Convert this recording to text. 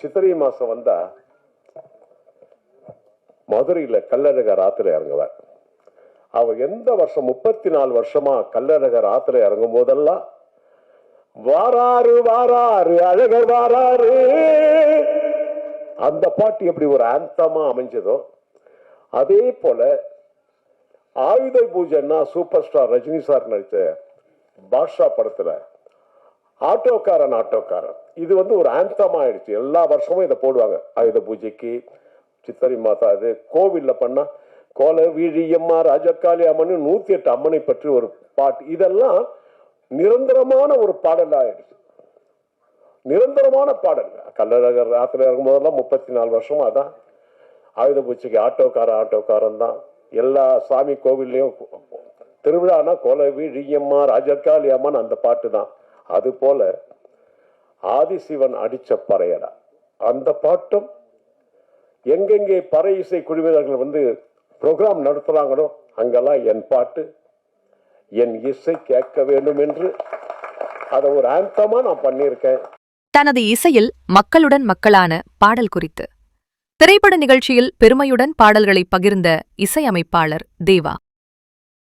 சித்திரை மாசம் வந்தா மதுரையில கள்ளழகர் ஆத்துல இறங்குவார். அவர் எந்த வருஷம் 34 வருஷமா கள்ளழகர் ஆத்துல இறங்கும் போதெல்லாம் வாராரு வாராரு அழகர் வாராரு, அந்த பாட்டு எப்படி ஒரு ஆந்தமா அமைஞ்சதோ அதே போல ஆயுத பூஜைன்னா சூப்பர் ஸ்டார் ரஜினி சார் நடிச்ச பாட்ஷா படத்துல ஆட்டோக்காரன் இது ஒரு ஆந்தமா ஆயிடுச்சு. எல்லா வருஷமும் இதை போடுவாங்க. ஆயுத பூஜைக்கு, சித்திரை மாதா, அது கோவில்ல பண்ணா கோல வீழியம்மா ராஜக்காளி அம்மன் 108 அம்மனை பற்றி ஒரு பாட்டு, இதெல்லாம் நிரந்தரமான ஒரு பாடல் ஆயிடுச்சு. நிரந்தரமான பாடல். கள்ளழகர் ஆத்துல இறங்கும் போதெல்லாம் 34 வருஷமா அதான். ஆயுத பூஜைக்கு ஆட்டோக்காரன் தான். எல்லா சாமி கோவில்லையும் திருவிழானா கோல வீழியம்மா ராஜக்காளி அம்மன் அந்த பாட்டு தான். அது போல ஆதிசிவன் அடிச்ச பறையடா அந்த பாட்டும் எங்கெங்கே பறை இசை குழுவினர்கள் ப்ரோக்ராம் நடத்துறாங்களோ அங்கெல்லாம் என் பாட்டு என் இசை கேட்க வேண்டும் என்று அதை ஒரு ஆந்தமா நான் பண்ணியிருக்கேன். தனது இசையில் மக்களுடன் மக்களான பாடல் குறித்து திரைப்பட நிகழ்ச்சியில் பெருமையுடன் பாடல்களை பகிர்ந்த இசையமைப்பாளர் தேவா.